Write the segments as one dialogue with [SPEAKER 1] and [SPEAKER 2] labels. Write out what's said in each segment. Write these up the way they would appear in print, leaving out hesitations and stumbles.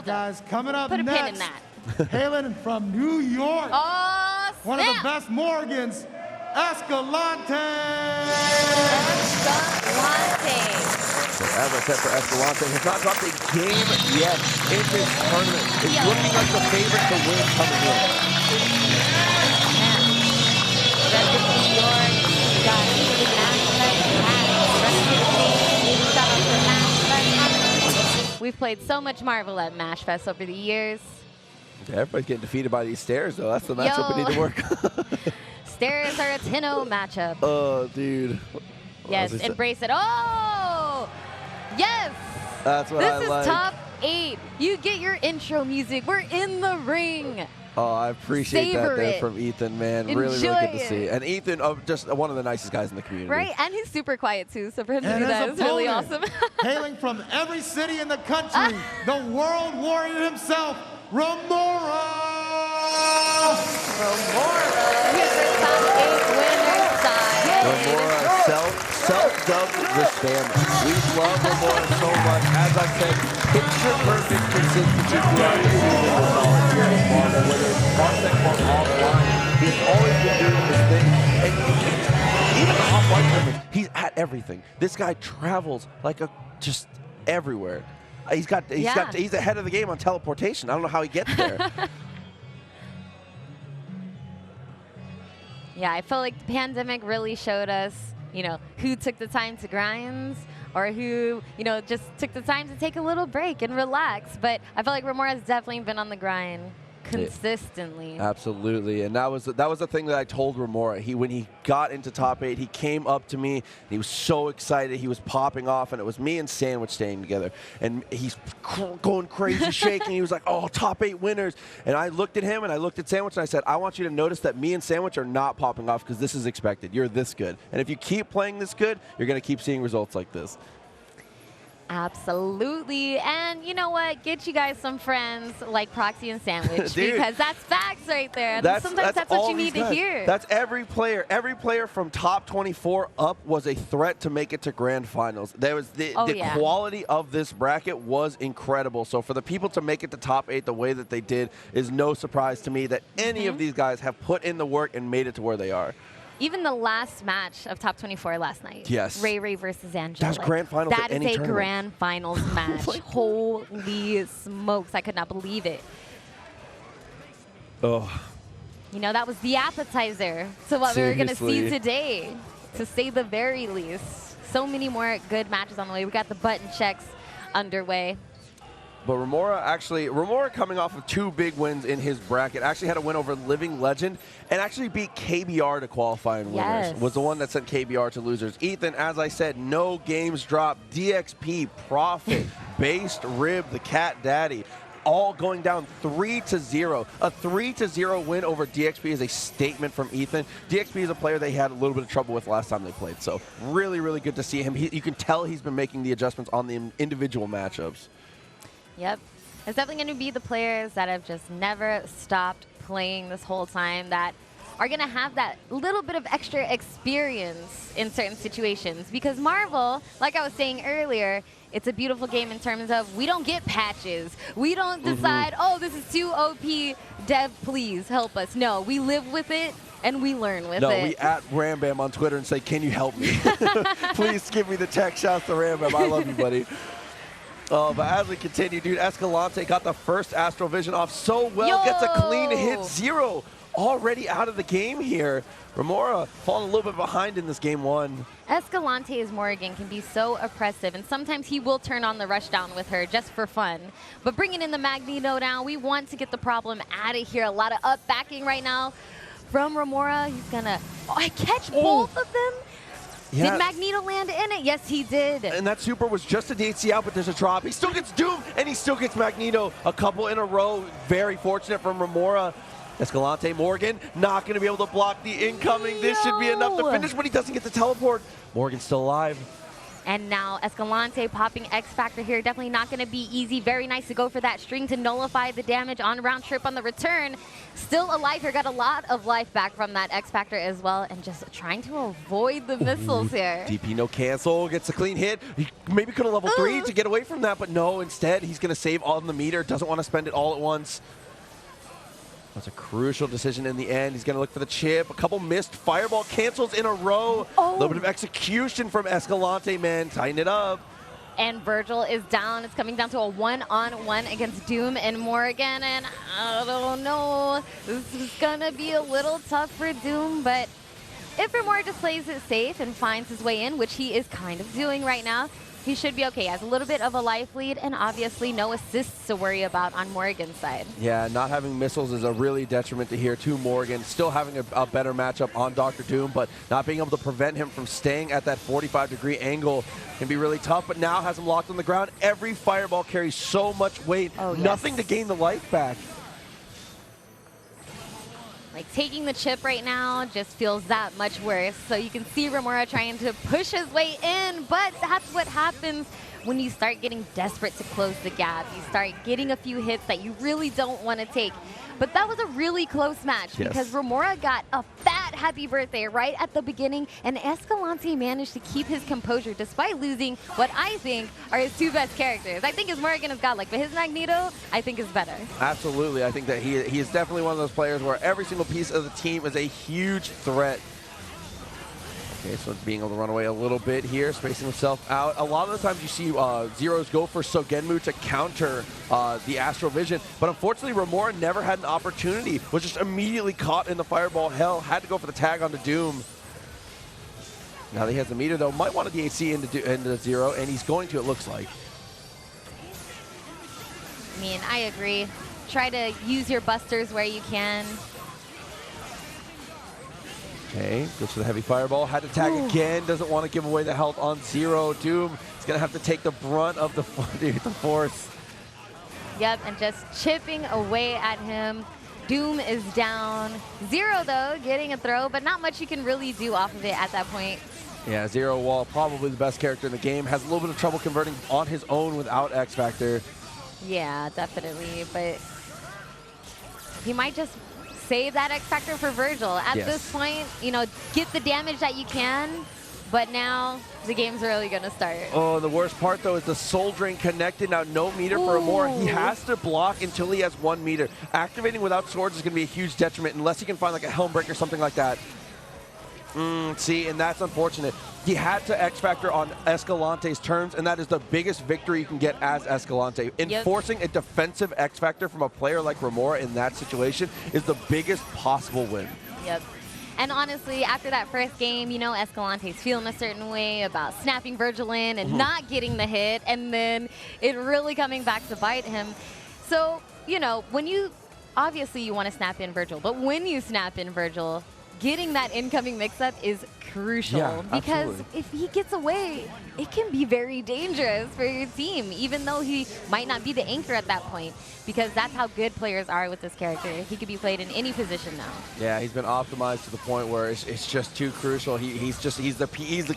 [SPEAKER 1] right, guys, coming up
[SPEAKER 2] Put a
[SPEAKER 1] next,
[SPEAKER 2] pin in that.
[SPEAKER 1] hailing from New York,
[SPEAKER 2] Oh,
[SPEAKER 1] one of the best Morgans, ESCALANTE!
[SPEAKER 2] ESCALANTE.
[SPEAKER 3] So as I said for ESCALANTE, has not dropped a game yet in this tournament. It's looking like the favorite to win coming in.
[SPEAKER 2] Rest of New York, you got We've played so much Marvel at Mash Fest over the years.
[SPEAKER 3] Yeah, everybody's getting defeated by these stairs, though. That's the matchup we need to work on.
[SPEAKER 2] Stairs are a 10-0 matchup.
[SPEAKER 3] Oh, dude.
[SPEAKER 2] Yes, embrace it. Oh! Yes!
[SPEAKER 3] That's what I like.
[SPEAKER 2] This is top 8. You get your intro music. We're in the ring.
[SPEAKER 3] Oh, I appreciate that there from Ethan, man. Really, really good to see. And Ethan, just one of the nicest guys in the community.
[SPEAKER 2] Right, and he's super quiet, too. So for him to do that is really awesome.
[SPEAKER 1] Hailing from every city in the country, the world warrior himself, Remora!
[SPEAKER 2] Here's the top 8 winner side.
[SPEAKER 3] Remora self-dubbed the Stammer. We love Remora so much. As I said, picture-perfect consistency throughout the season with Solid here in Marvel, whether it's Parsec or offline. He's always been doing his thing. And even the offline tournament, he's at everything. This guy travels like just everywhere. He's ahead of the game on teleportation. I don't know how he gets there.
[SPEAKER 2] Yeah, I felt like the pandemic really showed us, you know, who took the time to grind or who, you know, just took the time to take a little break and relax. But I feel like Remora's definitely been on the grind consistently.
[SPEAKER 3] Yeah, absolutely, and that was the thing that I told Remora. When he got into top 8, he came up to me. And he was so excited. He was popping off, and it was me and Sandwich staying together. And he's going crazy, shaking. He was like, "Oh, top 8 winners!" And I looked at him, and I looked at Sandwich, and I said, "I want you to notice that me and Sandwich are not popping off because this is expected. You're this good, and if you keep playing this good, you're going to keep seeing results like this."
[SPEAKER 2] Absolutely. And you know what? Get you guys some friends like Proxy and Sandwich because that's facts right there. Sometimes that's what you need to hear.
[SPEAKER 3] That's every player. Every player from top 24 up was a threat to make it to grand finals. There was the quality of this bracket was incredible. So for the people to make it to top 8 the way that they did is no surprise to me that any of these guys have put in the work and made it to where they are.
[SPEAKER 2] Even the last match of top 24 last night.
[SPEAKER 3] Yes.
[SPEAKER 2] Ray versus Angela.
[SPEAKER 3] That's grand finals at any tournament.
[SPEAKER 2] That is a grand finals match. Holy smokes. I could not believe it.
[SPEAKER 3] Oh.
[SPEAKER 2] You know, that was the appetizer to what we were going to see today, to say the very least. So many more good matches on the way. We got the button checks underway.
[SPEAKER 3] But Remora coming off of 2 big wins in his bracket, actually had a win over Living Legend and actually beat KBR to qualifying winners. Was the one that sent KBR to losers. Ethan, as I said, no games dropped. DXP, Profit, Based Rib, the Cat Daddy, all going down 3-0. A 3-0 win over DXP is a statement from Ethan. DXP is a player they had a little bit of trouble with last time they played. So really, really good to see him. You can tell he's been making the adjustments on the individual matchups.
[SPEAKER 2] Yep. It's definitely going to be the players that have just never stopped playing this whole time that are going to have that little bit of extra experience in certain situations. Because Marvel, like I was saying earlier, it's a beautiful game in terms of we don't get patches. We don't decide, oh, this is too OP, dev, please help us. No, we live with it and we learn with it.
[SPEAKER 3] No, we at Rambam on Twitter and say, can you help me? Please give me the tech. Shouts to Rambam. I love you, buddy. But as we continue, dude, ESCALANTE got the first Astral Vision off so well, gets a clean hit 0 already out of the game here. Remora falling a little bit behind in this game 1.
[SPEAKER 2] ESCALANTE's Morgan can be so oppressive, and sometimes he will turn on the rushdown with her just for fun. But bringing in the Magneto down, we want to get the problem out of here. A lot of up backing right now from Remora. He's going to catch both of them. Yeah. Did Magneto land in it? Yes, he did.
[SPEAKER 3] And that super was just a DHC out, but there's a drop. He still gets Doom, and he still gets Magneto a couple in a row. Very fortunate from Remora. ESCALANTE Morgan not going to be able to block the incoming. This should be enough to finish, but he doesn't get the teleport. Morgan's still alive.
[SPEAKER 2] And now Escalante popping X Factor here. Definitely not going to be easy. Very nice to go for that string to nullify the damage on round trip on the return. Still alive here. Got a lot of life back from that X Factor as well. And just trying to avoid the missiles here.
[SPEAKER 3] DP no cancel. Gets a clean hit. He maybe could have level 3 to get away from that. But no, instead he's going to save on the meter. Doesn't want to spend it all at once. That's a crucial decision in the end. He's going to look for the chip. A couple missed fireball cancels in a row. A little bit of execution from Escalante, man. Tighten it up.
[SPEAKER 2] And Virgil is down. It's coming down to a one-on-one against Doom and Morgan. And I don't know. This is going to be a little tough for Doom. But if Remora just plays it safe and finds his way in, which he is kind of doing right now, he should be okay. He has a little bit of a life lead and obviously no assists to worry about on Morgan's side.
[SPEAKER 3] Yeah, not having missiles is a really detriment to here to Morgan. Still having a better matchup on Dr. Doom, but not being able to prevent him from staying at that 45-degree angle can be really tough, but now has him locked on the ground. Every fireball carries so much weight. Nothing to gain the life back.
[SPEAKER 2] Like, taking the chip right now just feels that much worse. So you can see Remora trying to push his way in, but that's what happens when you start getting desperate to close the gap. You start getting a few hits that you really don't want to take. But that was a really close match because Remora got a fat happy birthday right at the beginning, and Escalante managed to keep his composure despite losing what I think are his two best characters. I think his Morgan is godlike, but his Magneto, I think, is better. Absolutely.
[SPEAKER 3] I think that he is definitely one of those players where every single piece of the team is a huge threat. Okay, so being able to run away a little bit here, spacing himself out. A lot of the times you see Zeros go for Sogenmu to counter the Astral Vision, but unfortunately Remora never had an opportunity, was just immediately caught in the fireball hell, had to go for the tag onto Doom. Now that he has the meter though, might want to DHC into Zero, and he's going to, it looks like.
[SPEAKER 2] I mean, I agree. Try to use your busters where you can.
[SPEAKER 3] Okay, goes for the heavy fireball. Had to tag again. Doesn't want to give away the health on Zero. Doom is going to have to take the brunt of the force.
[SPEAKER 2] Yep, and just chipping away at him. Doom is down. Zero, though, getting a throw, but not much you can really do off of it at that point.
[SPEAKER 3] Yeah, Zero, while probably the best character in the game, has a little bit of trouble converting on his own without X Factor.
[SPEAKER 2] Yeah, definitely, but he might just save that X Factor for Virgil. At this point, you know, get the damage that you can, but now the game's really going to start.
[SPEAKER 3] Oh, the worst part, though, is the Soul Drain connected. Now, no meter for Remora. He has to block until he has 1 meter. Activating without swords is going to be a huge detriment unless he can find, like, a Helm Break or something like that. See, and that's unfortunate. He had to X Factor on Escalante's terms, and that is the biggest victory you can get as Escalante. Enforcing a defensive X Factor from a player like Remora in that situation is the biggest possible win.
[SPEAKER 2] Yep. And honestly, after that first game, you know, Escalante's feeling a certain way about snapping Virgil in and not getting the hit, and then it really coming back to bite him. So, you know, when you, obviously you want to snap in Virgil, but when you snap in Virgil, getting that incoming mix-up is crucial because if he gets away, it can be very dangerous for your team, even though he might not be the anchor at that point, because that's how good players are with this character. He could be played in any position now.
[SPEAKER 3] Yeah, he's been optimized to the point where it's just too crucial. He's the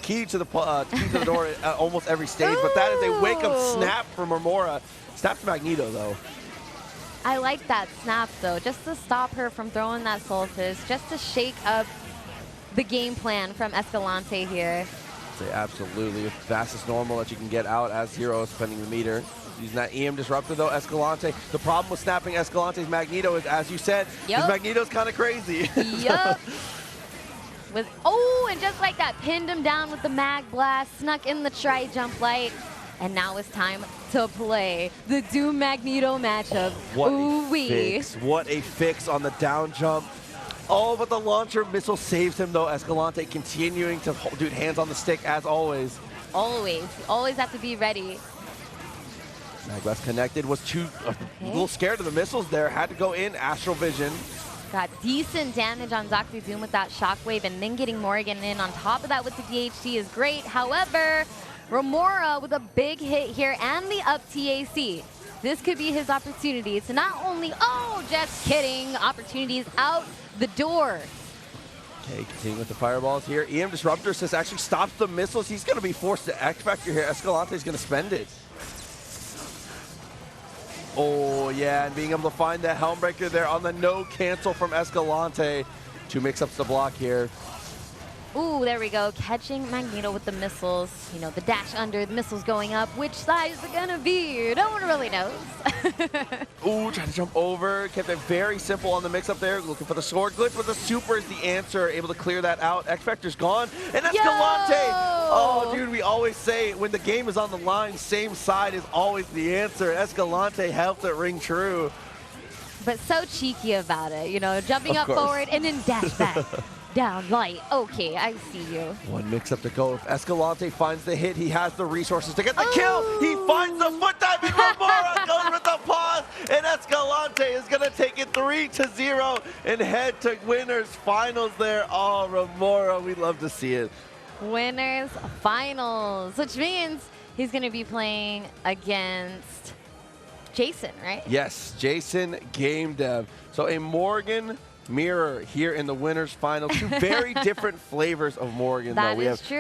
[SPEAKER 3] key to the door at almost every stage. But that is a wake-up snap from Remora. Snap to Magneto though.
[SPEAKER 2] I like that snap, though, just to stop her from throwing that Soul Fist, just to shake up the game plan from Escalante here.
[SPEAKER 3] Say absolutely. Fastest normal that you can get out as Zero is spending the meter. Using that EM Disruptor, though, Escalante. The problem with snapping Escalante's Magneto is, as you said, his Magneto's kind of crazy.
[SPEAKER 2] Yep. And just like that, pinned him down with the Mag Blast, snuck in the Tri-Jump Light. And now it's time to play the Doom Magneto matchup.
[SPEAKER 3] What a fix. What a fix on the down jump. Oh, but the launcher missile saves him, though. Escalante continuing to hold hands on the stick, as always.
[SPEAKER 2] Always. Always have to be ready.
[SPEAKER 3] Magblast connected, was a little scared of the missiles there. Had to go in, Astral Vision.
[SPEAKER 2] Got decent damage on Dr. Doom with that Shockwave, and then getting Morgan in on top of that with the DHT is great. However, Remora with a big hit here and the up TAC. This could be his opportunity to not only, just kidding, opportunities out the door.
[SPEAKER 3] Okay, continuing with the fireballs here. EM Disruptor says actually stops the missiles. He's going to be forced to X Factor here. Escalante is going to spend it. Oh, yeah, and being able to find that Helm Breaker there on the no cancel from Escalante. 2 mix-ups to block here.
[SPEAKER 2] Ooh, there we go. Catching Magneto with the missiles. You know, the dash under, the missiles going up. Which side is it going to be? No one really knows.
[SPEAKER 3] Ooh, trying to jump over. Kept it very simple on the mix-up there. Looking for the sword glitch, but the super is the answer. Able to clear that out. X-Factor's gone. And Escalante! Oh, dude, we always say when the game is on the line, same side is always the answer. Escalante helped it ring true.
[SPEAKER 2] But so cheeky about it. You know, jumping up forward and then dash back. Down light. Okay, I see you.
[SPEAKER 3] 1 mix-up to go. If Escalante finds the hit, he has the resources to get the kill. He finds the foot dive, and Remora goes with the pause, and Escalante is going to take it 3-0 and head to winners finals there. Oh, Remora, we love to see it.
[SPEAKER 2] Winners finals, which means he's going to be playing against Jason, right?
[SPEAKER 3] Yes, Jason Game Dev. So a Morgan Mirror here in the winners final. 2 very different flavors of Morgan.
[SPEAKER 2] That
[SPEAKER 3] though.
[SPEAKER 2] is true.